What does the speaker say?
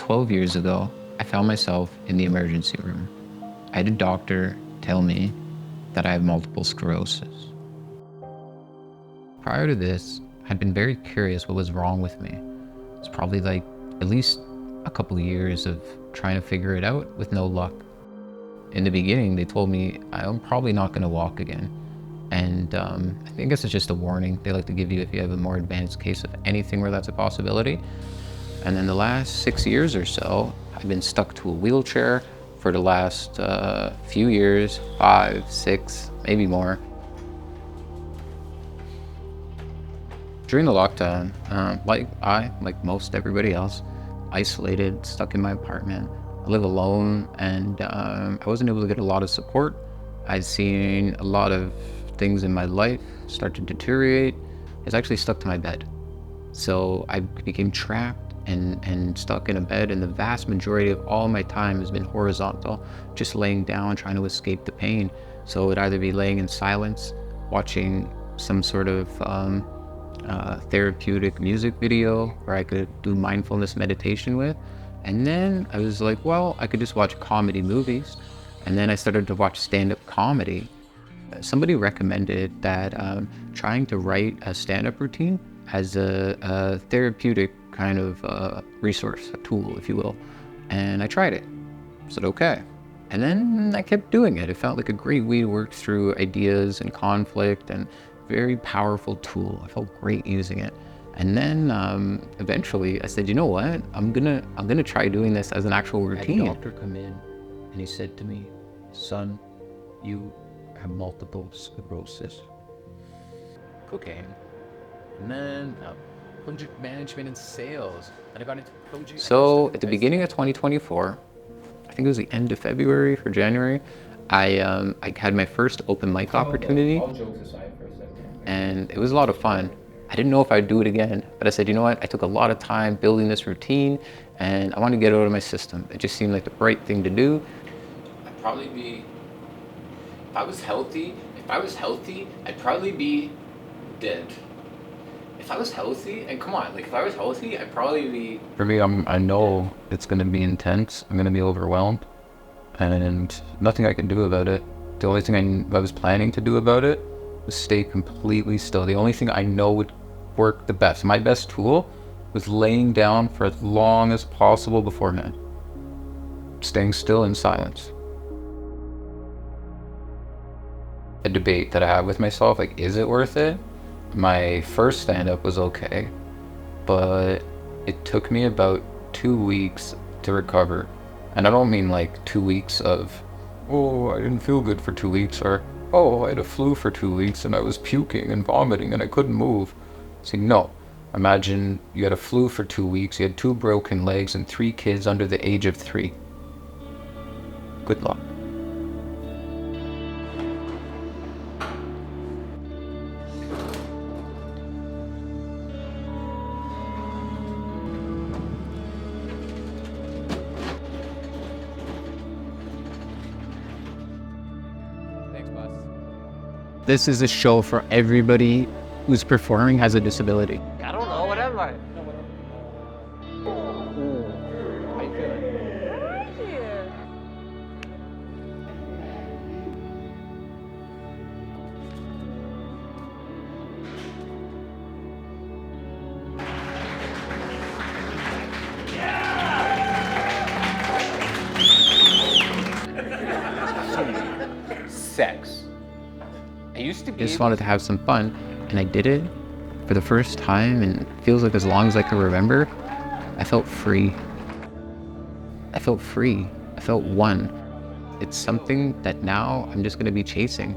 12 years ago, I found myself in the emergency room. I had a doctor tell me that I have multiple sclerosis. Prior to this, I'd been very curious what was wrong with me. It's probably like at least a couple of years of trying to figure it out with no luck. In the beginning, they told me I'm probably not going to walk again. And I guess it's just a warning they like to give you if you have a more advanced case of anything where that's a possibility. And then the last 6 years or so, I've been stuck to a wheelchair for the last few years, 5, 6, maybe more. During the lockdown, like most everybody else, isolated, stuck in my apartment. I live alone, and I wasn't able to get a lot of support. I'd seen a lot of things in my life start to deteriorate. I was actually stuck to my bed. So I became trapped and stuck in a bed, and the vast majority of all my time has been horizontal, just laying down, trying to escape the pain. So it would either be laying in silence, watching some sort of therapeutic music video where I could do mindfulness meditation with. And then I was like, well, I could just watch comedy movies. And then I started to watch stand-up comedy. Somebody recommended that trying to write a stand-up routine as a therapeutic kind of resource, a tool, if you will. And I tried it. I said, okay. And then I kept doing it. It felt like a great way to work through ideas and conflict, and very powerful tool. I felt great using it. And then eventually I said, you know what? I'm gonna try doing this as an actual routine. I had a doctor come in and he said to me, son, you have multiple sclerosis. Cocaine. And then project management and sales. And I got into project. So at the beginning of 2024, I think it was the end of February or January, I had my first open mic opportunity. All jokes aside for a second. And it was a lot of fun. I didn't know if I'd do it again, but I said, you know what? I took a lot of time building this routine, and I want to get it out of my system. It just seemed like the right thing to do. I'd probably be, if I was healthy, I'd probably be dead. If I was healthy, and come on, like if I was healthy, I'd probably be... For me, I know it's going to be intense. I'm going to be overwhelmed, and nothing I can do about it. The only thing I was planning to do about it was stay completely still. The only thing I know would work the best, my best tool, was laying down for as long as possible beforehand. Staying still in silence. A debate that I have with myself, like, is it worth it? My first stand-up was okay, but it took me about 2 weeks to recover. And I don't mean like 2 weeks of, oh, I didn't feel good for 2 weeks, or oh, I had a flu for 2 weeks and I was puking and vomiting and I couldn't move. See, no. Imagine you had a flu for 2 weeks, you had 2 broken legs and 3 kids under the age of 3. Good luck. This is a show for everybody who's performing has a disability. I don't know, whatever. Sex. I just wanted to have some fun, and I did it for the first time, and it feels like as long as I can remember, I felt free. I felt free. I felt one. It's something that now I'm just going to be chasing.